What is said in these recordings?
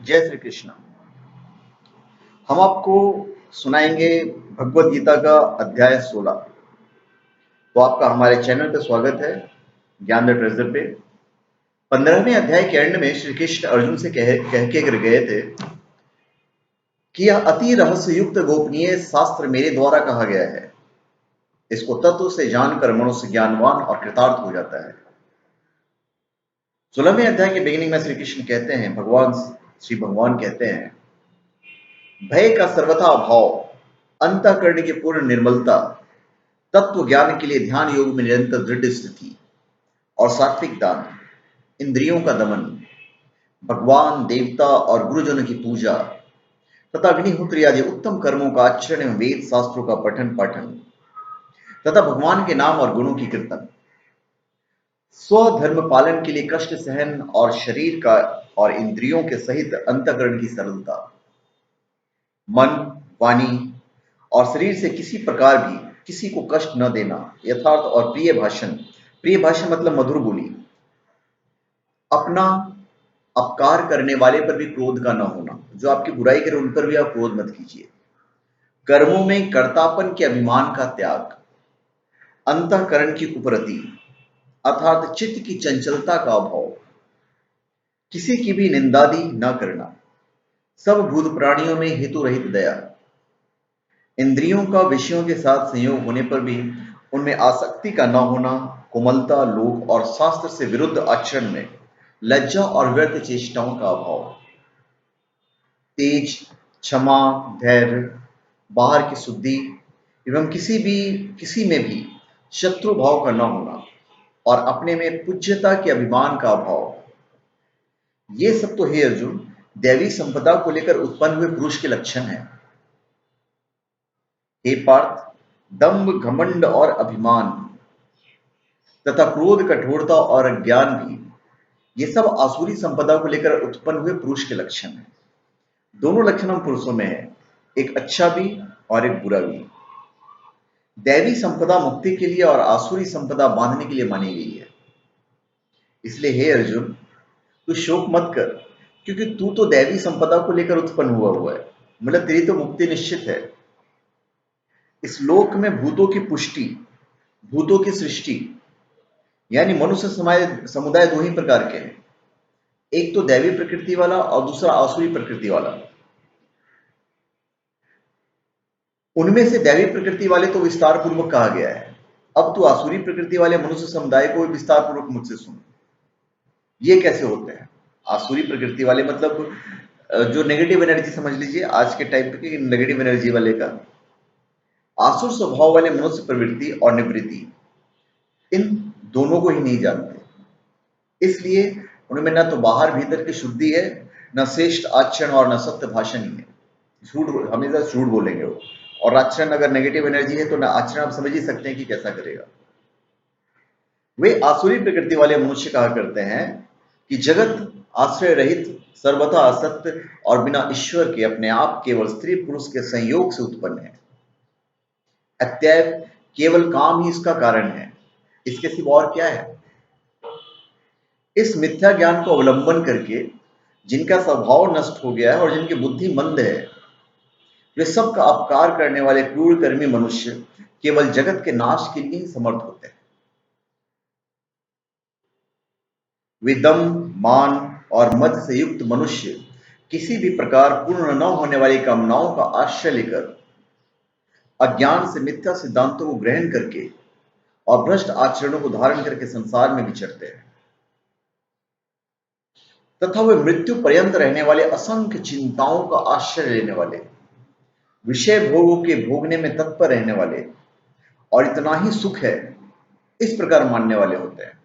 जय श्री कृष्ण। हम आपको सुनाएंगे भगवत गीता का अध्याय 16। तो आपका हमारे चैनल पे स्वागत है, ज्ञान द ट्रेजर पे। 15वें अध्याय के एंड में श्री कृष्ण अर्जुन से कह के गए थे कि यह अति रहस्य युक्त गोपनीय शास्त्र मेरे द्वारा कहा गया है। इसको तत्व से जानकर मनुष्य ज्ञानवान और कृतार्थ हो जाता है। 16वें अध्याय के बिगिनिंग में श्री कृष्ण कहते हैं, श्री भगवान कहते हैं, भय का सर्वथा अभाव, अंतःकरण की पूर्ण निर्मलता, तत्व ज्ञान के लिए ध्यान योग में निरंतर दृढ़ स्थिति और सात्विक दान, इंद्रियों का दमन, भगवान देवता और गुरुजनों की पूजा तथा अग्निहोत्री आदि उत्तम कर्मों का आचरण एवं वेद शास्त्रों का पठन पाठन तथा भगवान के नाम और गुणों की कीर्तन, स्वधर्म पालन के लिए कष्ट सहन और शरीर का और इंद्रियों के सहित अंतःकरण की सरलता, मन, वाणी और शरीर से किसी प्रकार भी किसी को कष्ट न देना, यथार्थ और प्रिय भाषण मतलब मधुर बोली, अपना अपकार करने वाले पर भी क्रोध का न होना, जो आपकी बुराई करे उन पर भी आप क्रोध मत कीजिए, कर्मों में कर्तापन के अभिमान का त्याग, अंतःकरण की उपरति अर्थात चित्त की चंचलता का अभाव, किसी की भी निंदादि न करना, सब भूत प्राणियों में हेतु रहित दया, इंद्रियों का विषयों के साथ संयोग होने पर भी उनमें आसक्ति का न होना, कोमलता, लोभ और शास्त्र से विरुद्ध आचरण में लज्जा और व्यर्थ चेष्टाओं का अभाव, तेज, क्षमा, धैर्य, बाहर की शुद्धि एवं किसी में भी शत्रु भाव का न होना और अपने में पूज्यता के अभिमान का अभाव, ये सब तो हे अर्जुन दैवी संपदा को लेकर उत्पन्न हुए पुरुष के लक्षण हैं। हे पार्थ, दंभ, घमंड और अभिमान तथा क्रोध, कठोरता और अज्ञान भी, ये सब आसुरी संपदा को लेकर उत्पन्न हुए पुरुष के लक्षण हैं। दोनों लक्षण हम पुरुषों में है, एक अच्छा भी और एक बुरा भी। दैवी संपदा मुक्ति के लिए और आसुरी संपदा बांधने के लिए मानी गई है। इसलिए हे अर्जुन, तू शोक मत कर, क्योंकि तू तो दैवी संपदा को लेकर उत्पन्न हुआ है, मतलब तेरी तो मुक्ति निश्चित है। इस लोक में भूतों की पुष्टि, भूतों की सृष्टि, यानी मनुष्य समुदाय दो ही प्रकार के हैं, एक तो दैवी प्रकृति वाला और दूसरा आसुरी प्रकृति वाला। उनमें से दैवी प्रकृति वाले तो विस्तार पूर्वक कहा गया है। अब तू आसुरी प्रकृति वाले मनुष्य समुदाय को विस्तार पूर्वक मुझसे सुन। ये कैसे होते हैं आसुरी प्रकृति वाले, मतलब जो नेगेटिव एनर्जी समझ लीजिए आज के टाइप की नेगेटिव एनर्जी वाले का, आसुर स्वभाव वाले मनुष्य प्रवृत्ति और निवृत्ति, इन दोनों को ही नहीं जानते। इसलिए उनमें न तो बाहर भीतर की शुद्धि है, न श्रेष्ठ आचरण और न सत्य भाषण ही है। झूठ, हमेशा झूठ बोलेंगे वो। और आचरण अगर नेगेटिव एनर्जी है तो न आचरण आप समझ ही सकते हैं कि कैसा करेगा। वे आसुरी प्रकृति वाले मनुष्य कहा करते हैं कि जगत आश्रय रहित, सर्वथा असत्य और बिना ईश्वर के अपने आप केवल स्त्री पुरुष के संयोग से उत्पन्न है। अतएव केवल काम ही इसका कारण है, इसके सिवा और क्या है। इस मिथ्या ज्ञान को अवलंबन करके जिनका स्वभाव नष्ट हो गया है और जिनकी बुद्धि मंद है, वे सबका अपकार करने वाले क्रूर कर्मी मनुष्य केवल जगत के नाश के लिए ही समर्थ होते हैं। वे दम, मान और मद से युक्त मनुष्य किसी भी प्रकार पूर्ण न होने वाली कामनाओं का आश्रय लेकर अज्ञान से मिथ्या सिद्धांतों को ग्रहण करके और भ्रष्ट आचरणों को धारण करके संसार में विचरते हैं तथा वे मृत्यु पर्यंत रहने वाले असंख्य चिंताओं का आश्रय लेने वाले, विषय भोगों के भोगने में तत्पर रहने वाले और इतना ही सुख है इस प्रकार मानने वाले होते हैं।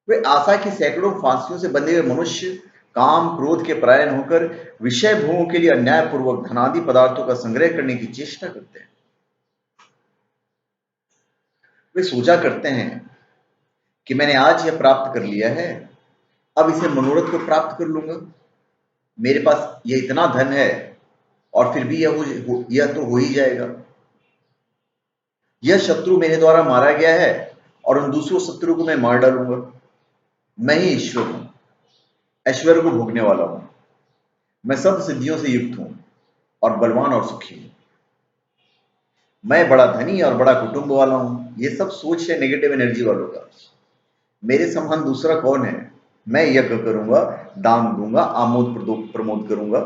वे आशा की सैकड़ों फांसियों से बंधे हुए मनुष्य काम क्रोध के परायण होकर विषय भोगों के लिए अन्यायपूर्वक धनादि पदार्थों का संग्रह करने की चेष्टा करते हैं। वे सोचा करते हैं कि मैंने आज यह प्राप्त कर लिया है, अब इसे मनोरथ को प्राप्त कर लूंगा। मेरे पास यह इतना धन है और फिर भी यह तो हो ही जाएगा। यह शत्रु मेरे द्वारा मारा गया है और उन दूसरों शत्रु को मैं मार डालूंगा। मैं ही ईश्वर हूं। ऐश्वर्य को भोगने वाला हूं, मैं सब सिद्धियों से युक्त हूं और बलवान और सुखी हूं, मैं बड़ा धनी और बड़ा कुटुंब वाला हूं। ये सब सोच है नेगेटिव एनर्जी वालों का। मेरे समान दूसरा कौन है? मैं यज्ञ करूंगा, दान दूंगा, आमोद प्रमोद करूंगा।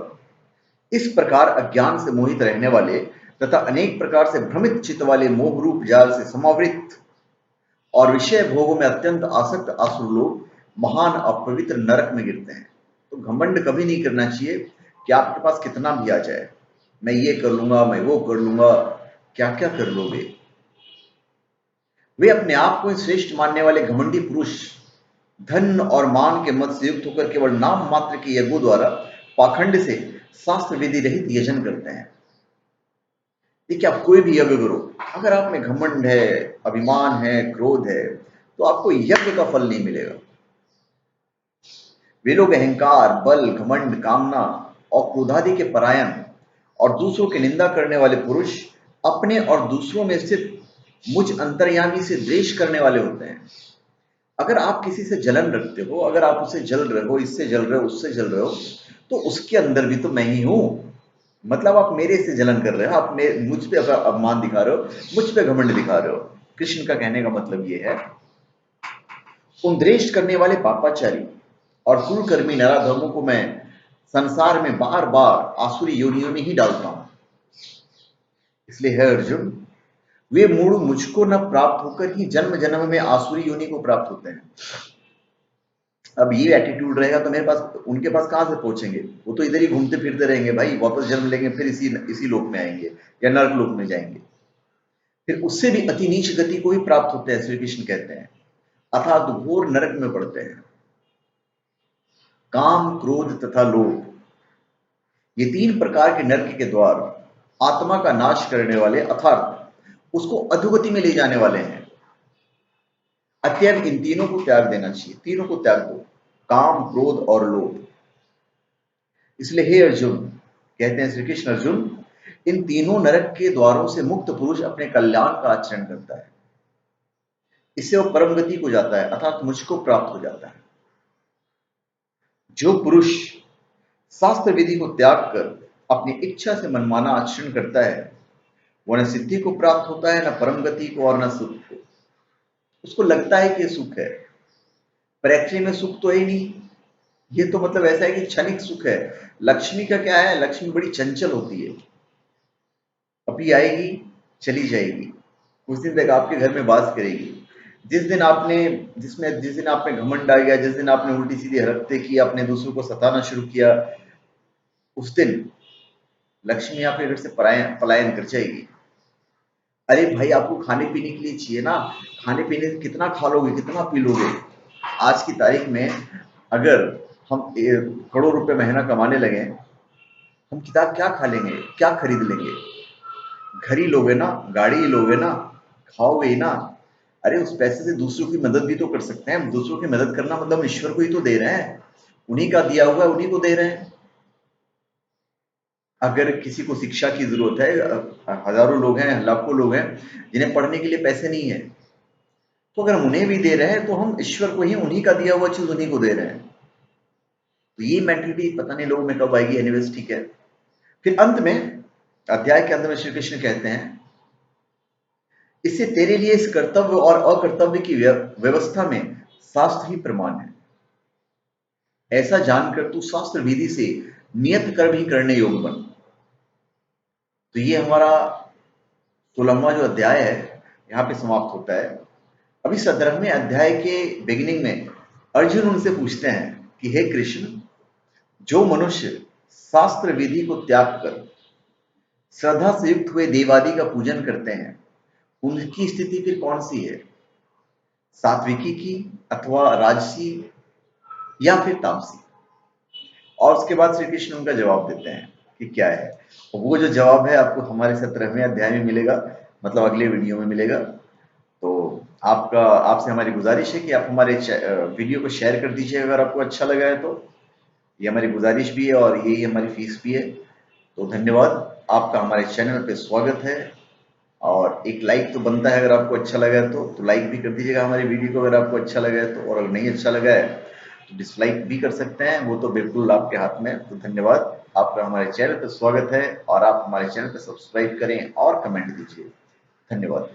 इस प्रकार अज्ञान से मोहित रहने वाले तथा अनेक प्रकार से भ्रमित चित्त वाले मोह रूप जाल से समावृत और विषय भोगों में अत्यंत आसक्त असुर लोग महान अपवित्र नरक में गिरते हैं। तो घमंड कभी नहीं करना चाहिए कि आपके पास कितना भी आ जाए, मैं ये कर लूंगा, मैं वो कर लूंगा। क्या क्या कर लोगे? वे अपने आप को श्रेष्ठ मानने वाले घमंडी पुरुष धन और मान के मत से युक्त होकर केवल नाम मात्र के यज्ञों द्वारा पाखंड से शास्त्र विधि रहित यजन करते हैं। देखिए, आप कोई भी यज्ञ करो, अगर आप में घमंड है, अभिमान है, क्रोध है, तो आपको यज्ञ का फल नहीं मिलेगा। वे लोग अहंकार, बल, घमंड, कामना और क्रोधादि के परायण और दूसरों की निंदा करने वाले पुरुष अपने और दूसरों में स्थित मुझ अंतर्यामी से द्वेष करने वाले होते हैं। अगर आप किसी से जलन रखते हो, अगर आप उससे जल रहे हो, इससे जल रहे हो, उससे जल रहे हो, तो उसके अंदर भी तो मैं ही हूं। मतलब आप मेरे से जलन कर रहे हो, आप मुझ पे अपमान दिखा रहे हो, मुझ पे घमंड दिखा रहे हो। कृष्ण का कहने का मतलब ये है, उन द्वेष करने वाले पापाचारी और कुलकर्मी नराधमों को मैं संसार में बार बार आसुरी योनियों में ही डालता हूं। इसलिए है अर्जुन, वे मूढ़ मुझको न प्राप्त होकर ही जन्म जन्म में आसुरी योनि को प्राप्त होते हैं। अब ये एटीट्यूड रहेगा तो मेरे पास, उनके पास कहां से पहुंचेंगे? वो तो इधर ही घूमते फिरते रहेंगे भाई, वापस जन्म लेंगे, फिर इसी लोक में आएंगे या नरक लोक में जाएंगे। फिर उससे भी अति नीच गति को ही प्राप्त होते हैं, श्री कृष्ण कहते हैं, अर्थात घोर नरक में पड़ते हैं। काम, क्रोध तथा लोभ, ये तीन प्रकार के नरक के द्वार आत्मा का नाश करने वाले अर्थात उसको अधोगति में ले जाने वाले हैं। अतएव इन तीनों को त्याग देना चाहिए, तीनों को त्याग दो, काम, क्रोध और लोभ। इसलिए हे अर्जुन, कहते हैं श्री कृष्ण, अर्जुन, इन तीनों नरक के द्वारों से मुक्त पुरुष अपने कल्याण का आचरण करता है, इससे वो परम गति को जाता है, अर्थात मुझको प्राप्त हो जाता है। जो पुरुष शास्त्र विधि को त्याग कर अपनी इच्छा से मनमाना आचरण करता है, वह न सिद्धि को प्राप्त होता है, न परम गति को और न सुख को। उसको लगता है कि सुख है, पर एक्चुअली में सुख तो है ही नहीं। ये तो मतलब ऐसा है कि क्षणिक सुख है। लक्ष्मी का क्या है? लक्ष्मी बड़ी चंचल होती है, अभी आएगी, चली जाएगी, कुछ दिन तक आपके घर में वास करेगी। जिस दिन आपने घमंड आ गया, जिस दिन आपने उल्टी सीधी हरकतें की, आपने दूसरों को सताना शुरू किया, उस दिन लक्ष्मी आपके घर से पलायन कर जाएगी। अरे भाई, आपको खाने पीने के लिए चाहिए ना, खाने पीने कितना खा लोगे, कितना पी लोगे? आज की तारीख में अगर हम करोड़ रुपए महीना कमाने लगे, हम किताब क्या खा लेंगे, क्या खरीद लेंगे? घर ही लोगे ना, गाड़ी ही लोगे ना, खाओगे ही ना। अरे उस पैसे से दूसरों की मदद भी तो कर सकते हैं। दूसरों की मदद करना मतलब हम ईश्वर को ही तो दे रहे हैं, उन्हीं का दिया हुआ है, उन्हीं को दे रहे हैं। अगर किसी को शिक्षा की जरूरत है, हजारों लोग हैं, लाखों लोग हैं जिन्हें पढ़ने के लिए पैसे नहीं है, तो अगर हम उन्हें भी दे रहे हैं तो हम ईश्वर को ही उन्हीं का दिया हुआ चीज उन्हीं को दे रहे हैं। तो ये मेंटलिटी पता नहीं लोगों में कब आएगी। एनीवेज, ठीक है। फिर अंत में, अध्याय के अंत में श्री कृष्ण कहते हैं, इससे तेरे लिए इस कर्तव्य और अकर्तव्य की व्यवस्था में शास्त्र ही प्रमाण है। ऐसा जानकर तू शास्त्र विधि से नियत कर्म ही करने योग्य बन। तो ये हमारा 16वां जो अध्याय है यहाँ पे समाप्त होता है। अभी 17वें अध्याय के बिगिनिंग में अर्जुन उनसे पूछते हैं कि हे कृष्ण, जो मनुष्य शास्त्र विधि को त्याग कर श्रद्धा से युक्त हुए देवादि का पूजन करते हैं, उनकी स्थिति फिर कौन सी है? सात्विकी की, अथवा राजसी, या फिर तामसी? और उसके बाद श्री कृष्ण उनका जवाब देते हैं कि क्या है। वो जो जवाब है आपको हमारे 17वें अध्याय में मिलेगा, मतलब अगले वीडियो में मिलेगा। तो आपसे हमारी गुजारिश है कि आप हमारे वीडियो को शेयर कर दीजिए अगर आपको अच्छा लगा है तो। ये हमारी गुजारिश भी है और यही हमारी फीस भी है। तो धन्यवाद, आपका हमारे चैनल पे स्वागत है। और एक लाइक तो बनता है, अगर आपको अच्छा लगा है तो लाइक भी कर दीजिएगा हमारी वीडियो को, अगर आपको अच्छा लगा है तो। और अगर नहीं अच्छा लगा है डिसलाइक भी कर सकते हैं, वो तो बिल्कुल आपके हाथ में। तो धन्यवाद, आपका हमारे चैनल पर स्वागत है और आप हमारे चैनल पर सब्सक्राइब करें और कमेंट दीजिए। धन्यवाद।